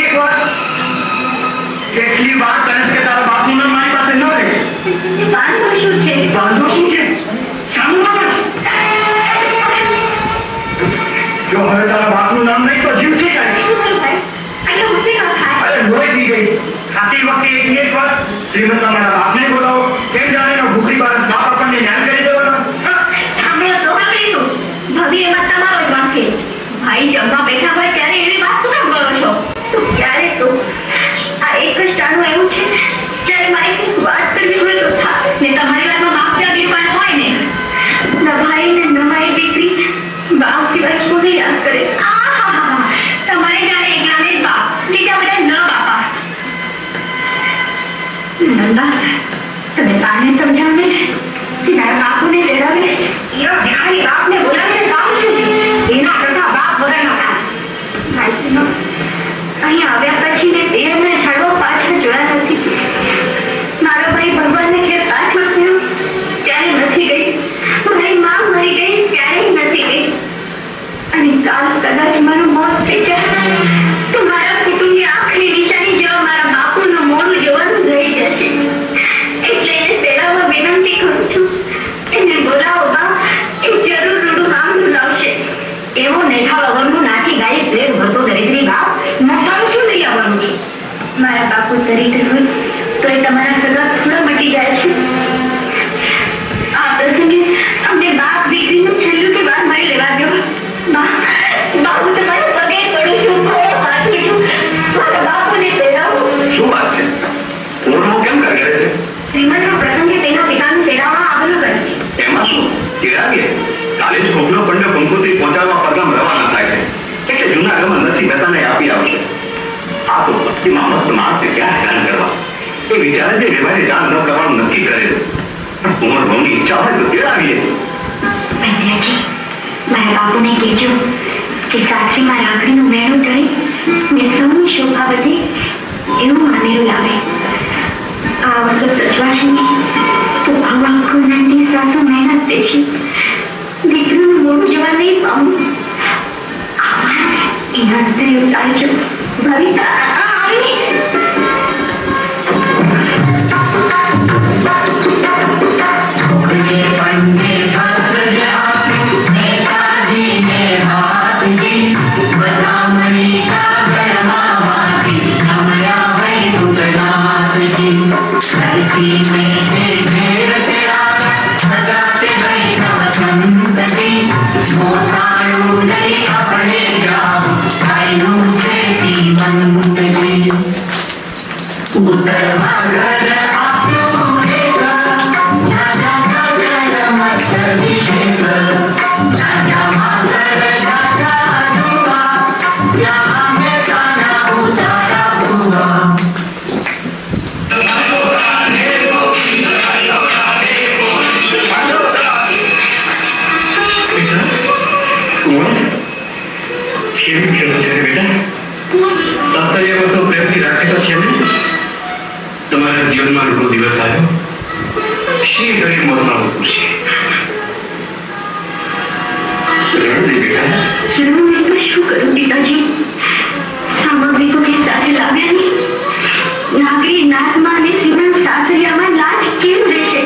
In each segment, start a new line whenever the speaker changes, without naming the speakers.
એક વાર કેટલી વાર તને કે તારા બાપનું નામ મારી પાસે ન રહે.
વાંધો શું છે?
વાંધો શું છે? સાંભળો. જો હવે તારા બાપનું નામ નહીં તો જીવથી કાઢી. અરે લોહી થઈ ગઈ. ખાતી વખતે એક વાર શ્રીમંત મારા બાપને બોલાવો. કેમ જાણે એનો ભૂખરી બાર બાપ આપણને ન્યાય કરી દેવાનો.
સાંભળો તો સાંભળી તું. ભાભી એમાં તમારો જ વાંક છે. ભાઈ જમવા બેઠા હોય ત્યારે એવી વાત શું કામ કરો છો? તો ક્યારે તો આ એક જ ટાણું એવું છે જ્યારે મારી કંઈક વાત કરવી હોય તો થા ને તમારી વાતમાં બાપ ત્યાં બીજું હોય ને ન ભાઈ ને ન મારી દીકરી બાપ સિવાય કોને યાદ કરે? તમારે જાણે એકલાને જ બાપ બીજા બધા ન બાપા. નંદા તમે તાને સમજાવને કે તારા બાપુને તેડાવે એનો ધ્યાન બાપને બોલાવીને કામ શું છે? એના કરતા બાપ વગરનો કામ. અહીં આવ્યા પછી ને દેહને છાડવો પાછળ જોયા નથી. મારો ભાઈ ભગવાનને ઘેર પાછો થયો ત્યારે નથી ગઈ. મારી માં મરી ગઈ ત્યારે નથી ગઈ. અને કાલ કદાચ મારું મોત થઈ જાય તો મારા કુટુંબની આંખની નિશાની જેવા મારા બાપુનું મોઢું જોવાનું રહી જશે. એટલે એને તેડાવવા વિનંતી કરું છું. એને બોલાવો બા. એ જરૂર રૂડું કામ લાવશે. એવો નેઠા વગરનું નાથી ગાય દેર ભરતો દરિદ્રી બાપ મસાલું શું લઈ આવવાનું છે? મારા બાપુ દરિદ્ર હોય તો એ તમારા સગા થોડા મટી જાય છે. આ પ્રસંગે અમને બાપ દીકરીનું છેલ્લું કે વાત મળી લેવા દો. બાપુ તમારા પગે પડું છું. હાથ છું મારા બાપુને તેડાવો.
શું વાત છે? પૂર્ણ કેમ કરી છે?
શ્રીમંતનો પ્રસંગે તેના પિતાને તેડાવવા આવેલું કરે છે.
એમાં શું? તેડાવીએ. કાલે જ ખોખલો પંડે કંકોત્રી પહોંચાડવા પગલાં રવાના થાય છે. એટલે જૂના આગમાં નરસિંહ મહેતાને આપી આવશે. આ તો ભક્તિમાં મસ્ત માણસને ક્યાં ધ્યાન કરવા? એ વિચારે છે વ્યવહારે દાન ન કરવાનું નક્કી કરેલું. પણ કુંવર બહુની ઈચ્છા હોય તો તેડાવીએ.
પંડ્યાજી મારા બાપુને કહેજો કે સાક્ષીમાં રાખડીનું મેળું કરી ને સૌની શોભા વધે એવું મામેરું લાવે. આ વખત સચવાશે નહીં તો આખું નંદી સાસુ મહેનત દેશે. દીકરીનું મોઢું જોવા નહીં પામું. એના અંતરે ઉતારજો. ભવિતા આવી તમારા જીવનમાં રૂડો દિવસ આવ્યો. શી ઘડી મોતમાં પૂછે શું કરું પિતાજી? સામગ્રી તો કઈ સાથે લાવ્યા નહીં. નાગરી નાથમાં અને શ્રીમંત સાસરિયામાં લાજ કેમ રહેશે?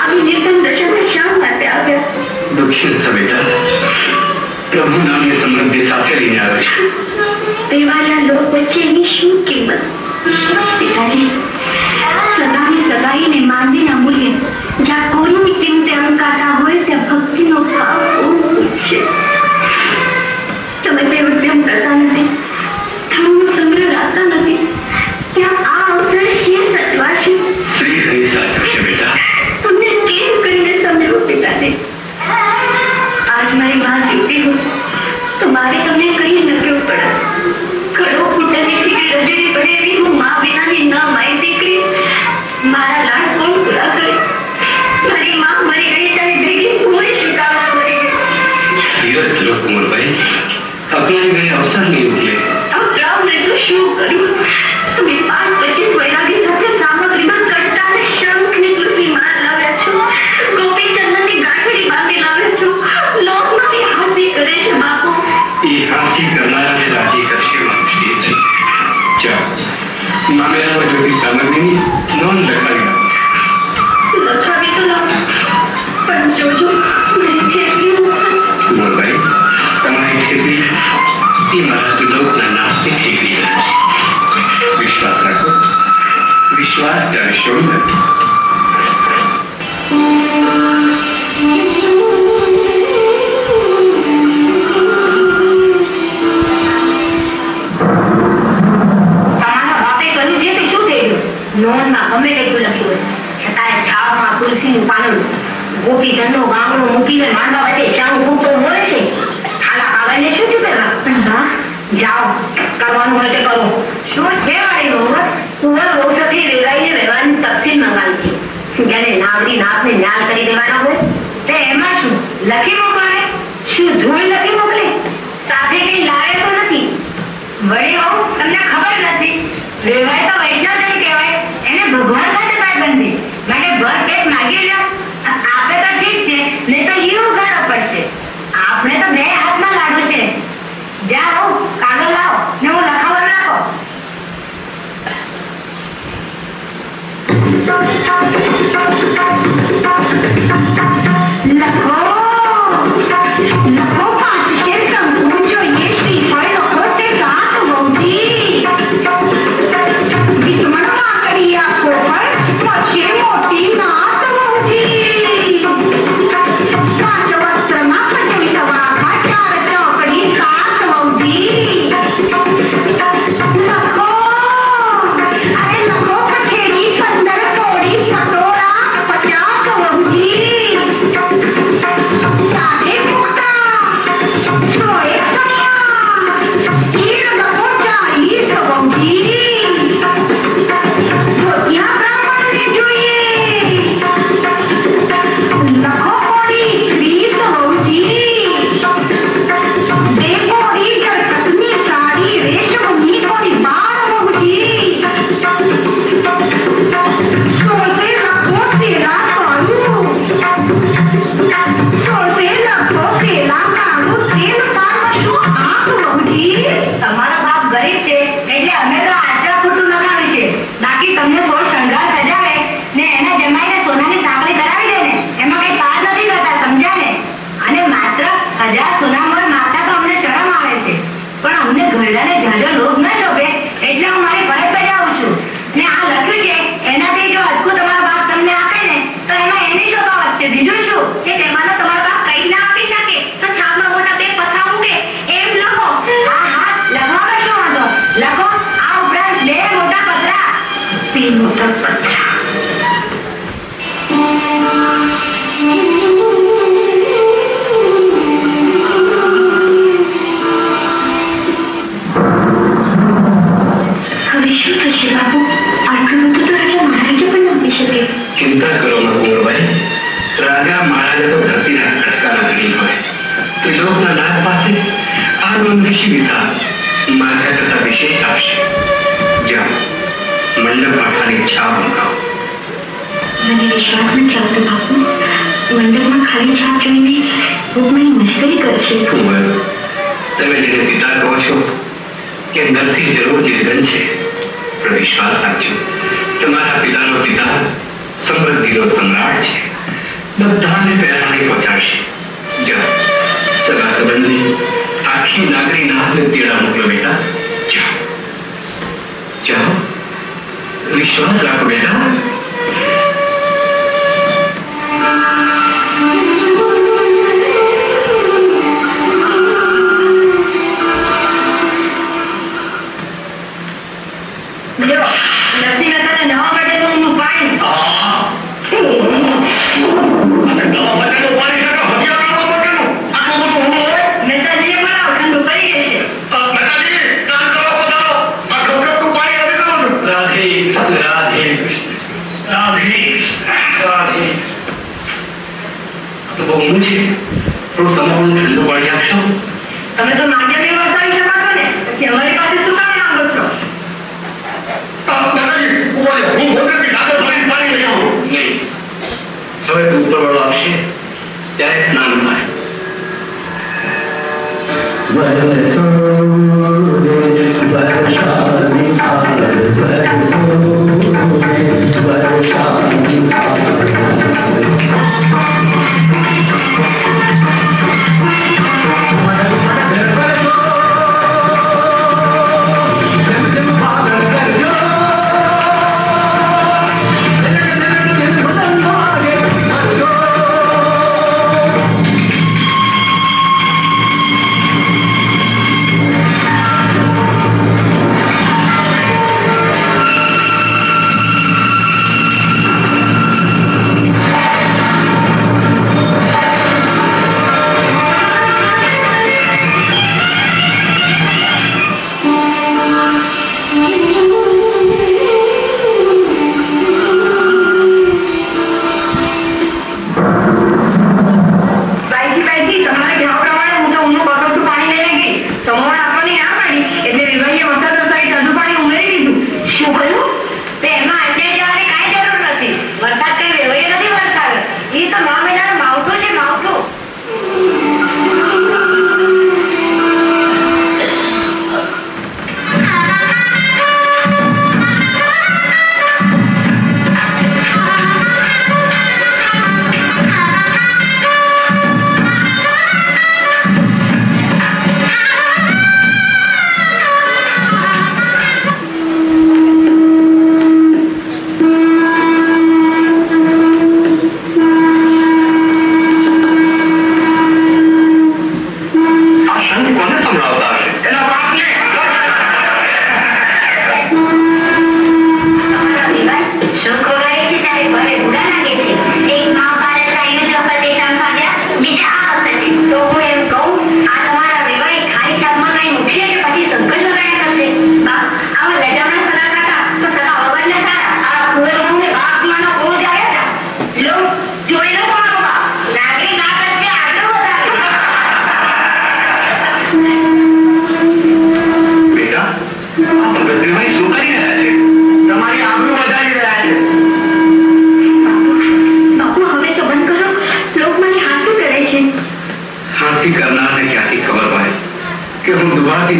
આવી નિર્ધન દશામાં શા માટે આવ્યા?
દુઃખી છો બેટા. પ્રભુ નામની સમૃદ્ધિ સાથે લઈને આવે છે.
પેવાયા લોક વચ્ચે એની શું કિંમત? પિતાજી સગાની સગાઈને માંદીના મૂલ્ય જ્યાં કોઈની કિંમતે અંકાતા હોય ત્યાં ભક્તિનો ભાવ બહુ છે. તમે તે ઉદ્યમ કરતા નથી. ધર્મનો સંગ્રહ રાખતા નથી. ત્યાં આ અવસર શી સચવાશે?
શ્રી હરિ સાચવશે બેટા.
તમને કેમ કરીને સમજાવું પિતાજી? આજ મારી માં જીવતી હોય તો મારે તમને કઈ ન કેવું પડે. ઘડો ફૂટેલી દીકરી રજડી પડે એવી હું મા વિનાની ન મારી દીકરી. મારા લાડ કોણ પૂરા કરે? મારી માં મરી ગઈ ત્યારે ભેગી કોઈ સ્વીકારવા મરી ગઈ.
ધીરજ લો કુંવરભાઈ. અપનાવી ગઈ અવસર નહીં ઉઠલે.
અવરાવને તો શું કરું? તમે 5-25 વૈરાગી સાથે સામગ્રીમાં કટ્ટા ને શંખ ને તુલસી માળ લાવ્યા છો. ગોપીચંદનની ગાંઠડી બાંધી લાવ્યા છો. લોકમાંથી હાથી કરે છે બાપુ.
એ હાથી કરનારાને રાજી કરશે મારી. મામેરામાં જોતી સામગ્રીની નોંધ લખાવી નાખો.
લખાવી તો લાવ, પણ જોજો મારી છેતરી
મોહનભાઈ, તમારી છેતરી એ મારા તિલોકના નામથી છેતરી રહ્યા છે. વિશ્વાસ રાખો, વિશ્વાસ ત્યારે શોધ નથી.
નોંધમાં ગમે તેટલું લખ્યું હોય છતાંય છાવમાં તુલસીનું પાનનું ગોપીધનનો ગામડો મૂકીને માંડવા વચ્ચે ચાવું ફૂટતો બોલે છે. ખાલા કાગળને શું થયું પેલા? પણ બા, જાઓ, કરવાનું હોય તે કરો. શું છે વાળી બહુ? કુંવર વહુથી વેરાઈને રહેવાની તકસીર મંગાવી છે. જેને નાગરી નાકને ન્યાલ કરી દેવાના હોય તે એમાં શું લખી મોકલે? શું ધૂળ લખી મોકલે? સાથે કઈ લાવે તો નથી. વળી હો, તમને ખબર નથી, વેવાય તો વૈષ્ણવ કહેવાય, એને ભગવાન સાથે ભાઈબંધી માટે ભર પેટ માગી લો. આપે તો ઠીક છે, નહીં તો ઈ ઉઘાડો પડશે. આપણે તો બે હાથમાં લાડુ છે. જાઓ, કાગળ લાવો ને હું લખાવવા નાખો. લખો પાંચ શેર કંકુ જોઈએ શ્રીફળ લખો તે ગાંઠ બહુથી વિસ્મણમાં કરી આપો પર પછી મોટી નાત બહુથી કાચ વસ્ત્રમાં સજવી સવાખા ચાર ચોકડી કાચ બહુથી લખો. અરે લખો કચેરી 15 કોડી પટોળા 50 બહુથી સાથે પુખ્તા 100 તીર લખો 40 બહુથી ધોતિયા બ્રાહ્મણને જોઈએ. લખો કોડી 30 બહુથી બે કોડી જળકતની સાડી રેશમની કોડી 12 બહુથી 16 લખો તેરા કાળું 16 લખો પેલા કાળું તેલ કાળમાં શું આંખ બહુથી. તમારા બાપ ગરીબ છે એટલે અમે તો આચરા ખોટું લગાવ્યું છે. બાકી તમને થોડો શણગાર સજાવે ને એના જમાઈને સોનાની સાંકળી કરાવી દે ને એમાં કઈ પાર નથી કરતા, સમજ્યા ને? અને માત્ર 1000 સોનામોર માગતા તો અમને શરમ આવે છે, પણ અમને ઘરડાને જાજો લોભ ન શોભે એટલે હું મારી ભય બજાવું છું. ને આ લખ્યું છે એનાથી જો હજકું તમારો બાપ તમને આપે ને તો એમાં એની શોભાવત છે. બીજું શું કે તેમાંનો તમારો બાપ કઈ ના આપી શકે તો છાપમાં મોટા બે પથ્થા મૂકે એમ લખો. હા હા, લખવામાં શું વાંધો? લખો. આ ઉપરાંત 2 મોટા પતરા. 2 મોટા પતરા. હવે શું થશે બાપુ? આટલું બધું તો રાજા મહારાજા પણ આપી શકે.
ચિંતા કરો ના કુંવરભાઈ, રાજા મહારાજા તો ધરતીના ખટકાના ધણી હોય. ત્રિલોકના નાથ પાસે આ ઋષિ વિધાન માથા કરતા વિશેષ આપશે. જાઓ, મંડપમાં ખાલી છાપ મુકાવો.
મને વિશ્વાસ નથી આવતો બાપુ. મંડપમાં ખાલી છાપ જોઈને ભૂખની મશ્કરી કરશે.
કુંવર, તમે જેને પિતા કહો છો કે નરસિંહ જરૂર જીવન છે, પણ વિશ્વાસ રાખજો, તમારા પિતાનો પિતા સમૃદ્ધિનો સમ્રાટ છે. બધાને પહેરાણી પહોંચાડશે. જાઓ, સગા સંબંધી આખી નાગરીના હાથે તેડા મોકલો બેટા. જાઓ જાઓ, વિશ્વાસ રાખો બેટા.
લ્યો, નરસિંહ મહેતાને નવા માટેનું પાણી.
નવા માટેનું પાણી કાઢો, હથિયાર કરવા માટેનું. આટલું બધું હોવું હોય?
મહેતાજીએ બનાવો, ઠંડુ પડી જશે.
મહેતાજી, સ્નાન કરવા પધારો. આ ઢોકળનું પાણી આવી ગયું. રાધે રાધે કૃષ્ણ.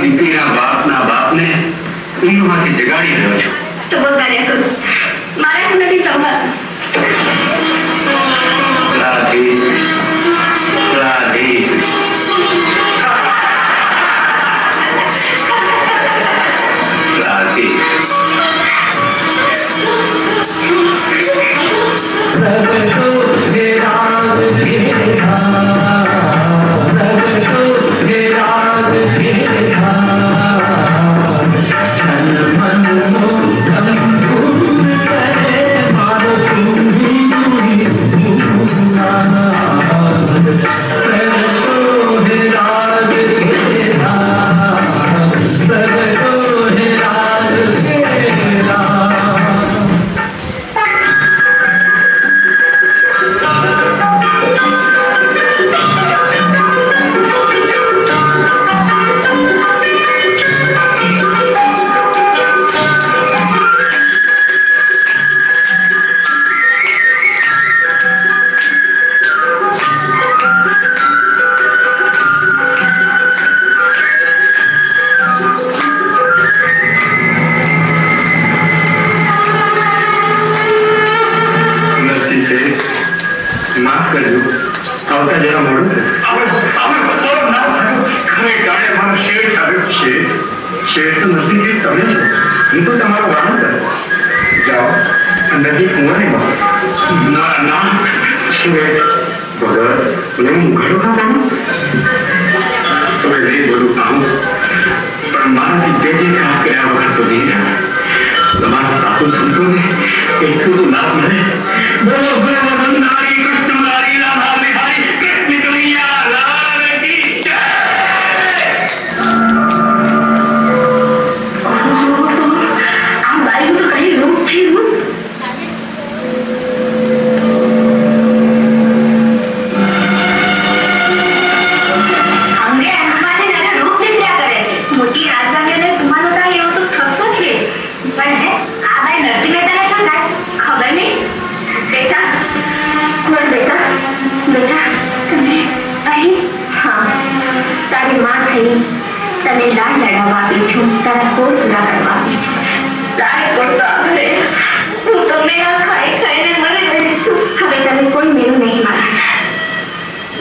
મારી દીકરીના બાપના બાપને ઊંઘમાંથી જગાડી રહ્યો છું.
તો બગાડ્યા કરું, મારાથી નથી સંભાળતું.
રાધે રાધે રાધે. માફ કરજો, આવતા જરા મોડું શેઠ તો નથી જે તમે છો, એ તો તમારો વાળો કરે. જાઓ અંદરથી કુંવરને મળો. ના ના શેઠ વગર હું ઘણું ખાવાનું તો નહીં બધું ખાવું, પણ મારાથી જે કામ કર્યા વગર તો નહીં રહ્યા. તમારા સાસુ સંતોને એટલું તો લાભ મળે. બોલો બોલો નારી કૃષ્ણ નારી રાધા બિહારી કૃષ્ણ કનૈયા લાલ કી જય.
આ બાઈ તો કઈ રૂપ છે. મોટી રાજધાની સુમાનો થાય એવો તો થતો છે, પણ આ બાઈ નરસિંહ મહેતાને શું થાય ખબર નહીં. બેટા બોલ બેટા, બેટા તમે અહીં? હા, તારી માં થઈ તને લાડ લડાવવા આવી છું, તારા કોળ પૂરા કરવા આવી છું. લાડ કોળ તો આપણે હું તો મેળા ખાઈ ખાઈને મરી ગઈ છું. હવે તમે કોઈ મેળું નહીં મારા.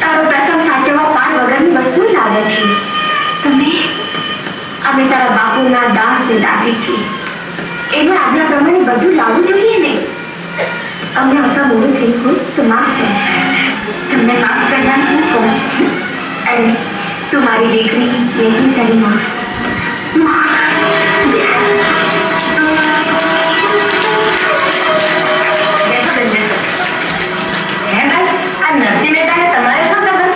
તારો પ્રસંગ સાચવવા પાર વગરની વસ્તુ લાગે છે. તમે અમે તારા બાપુના દાસ ને દાસી છીએ, એને આજના પ્રમાણે બધું લાવવું જોઈએ ને. અમને આવતા મોડું થઈ ગયું તો માફ કરજો. તમને માફ કરવાનું શું કહું? અને તું મારી દીકરી નહીં તારી માં. નરસિંહ મહેતાને તમારે શું ખબર?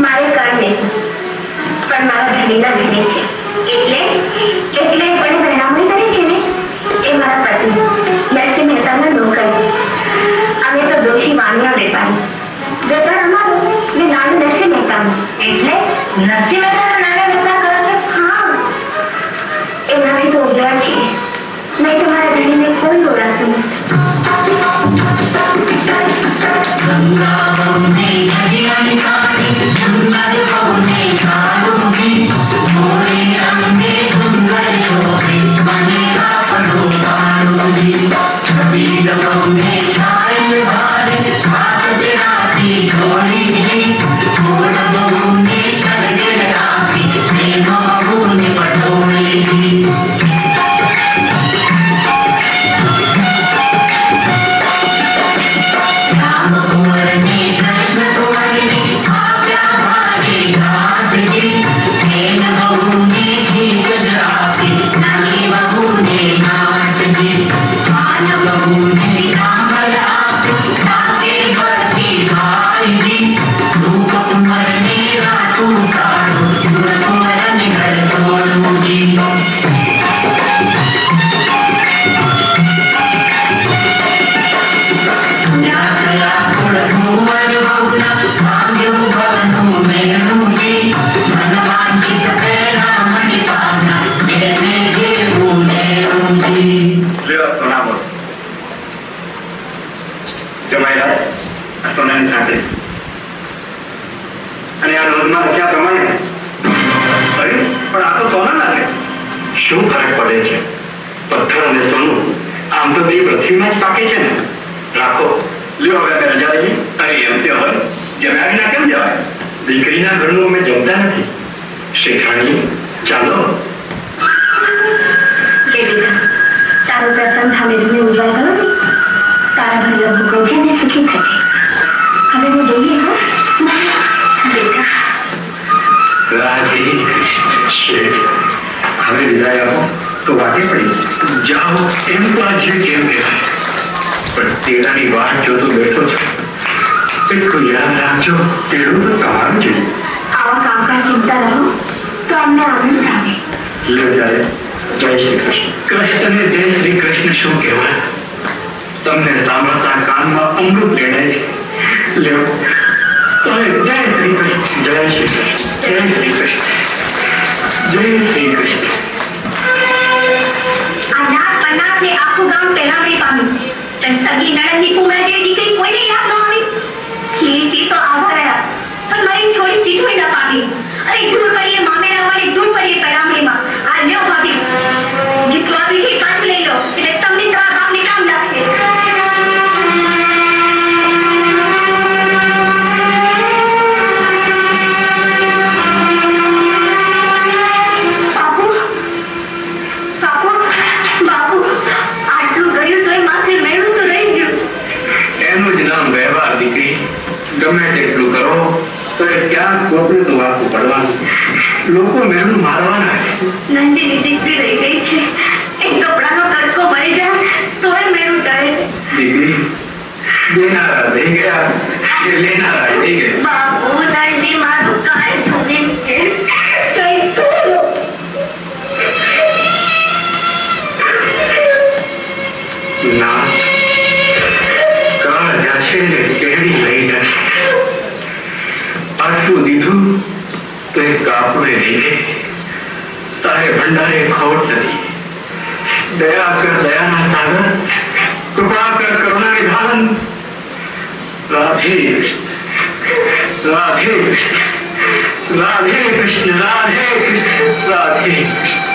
મારે કર નહીં, પણ મારા ધણીના વિજય છે, એટલે પણ ભરણામણી કરી છે ને. એ મારા પતિ નરસિંહ મહેતાના નોકર છે. અમે તો દોષી વાણિયા વેપારી. વેપાર અમારો ને નાનું નરસિંહ મહેતાનું, એટલે નરસિંહ મહેતાના નાના વેપાર કરો છો.
પડે છે. પથ્થર અને સોનું આમ તો બે પૃથ્વીમાં જ પાકે છે ને. રાખો, લ્યો હવે અમે રજા લઈએ. અરે એમ તે હોય જમ્યા વિના કેમ જવાય? દીકરીના ઘરનું અમે જમતા નથી. શેઠાણી, ચાલો.
લે બેટા, તારો પ્રસંગ સામે તમે ઉજવાય કરો ને. તારા ઘરના ભૂખો છે ને સુખી થશે. હવે હું જઈએ હા બેટા.
રાધે શેઠ, હવે વિદાય આપો તો વાતે પડી. જાઓ એમ તો આજે કેમ કહેવાય, પણ તેડાની વાટ જોતો બેઠો છે. એટલું યાદ રાખજો, તેડું તો તમારું છે.
આવા કામકાજ ચિંતા રહો તો અમને આનંદ આવે.
લે જાય. જય શ્રી કૃષ્ણ. કૃષ્ણને જય શ્રી કૃષ્ણ શું કહેવાય? તમને સાંભળતા કાનમાં અમૃત લેણાય છે. લ્યો તો જય શ્રી કૃષ્ણ. જય શ્રી કૃષ્ણ. જય શ્રી કૃષ્ણ. જય શ્રી કૃષ્ણ.
આ નાક પન્નાસને આખું ગામ પહેરાવી પામ્યું. પણ સગી નણંદની કુમાર જે દીકરી કોઈને યાદ ન આવી. ખીરથી તો આવા રહ્યા, પણ મારી છોડી ચીઠું ન પામી. અરે ધૂળ પડીએ મામેરા વાળી, ધૂળ પડીએ પહેરામણીમાં. આ લ્યો ભાભી, જેટલું આવ્યું છે પાછું લઈ લો, એટલે તમને તમારા ગામને કામ લાગશે. બાપુ, બાપુ, આટલું ગયું તોય માથે મેળું તો રહી ગયું.
એનું જ નામ વ્યવહાર દીકરી. ગમે તેટલું કરો તો એ ક્યાંક કોપરું તો વાપવું પડવાનું. લોકો મેળું મારવાના છે.
નંદીની દીકરી રહી ગઈ છે. એક કપડાનો તડકો મળી જાય તોય મેળું ટળે.
દીકરી, દેનારા દઈ ગયા, એ લેનારા લઈ ગયા.
બાપુ, નંદી મારું કાંઈ છોડીને છે. કંઈ તો
ના, કાળ જશે ને કેડી લઈ જશે. આટલું દીધું તો એક કાપડે લઈ લે. તારે ભંડારે ખોટ નથી. દયા કર દયાના સાગર, કૃપા કર કરુણા નિધાન. રાધે કૃષ્ણ, રાધે કૃષ્ણ, રાધે કૃષ્ણ, રાધે કૃષ્ણ, રાધે કૃષ્ણ.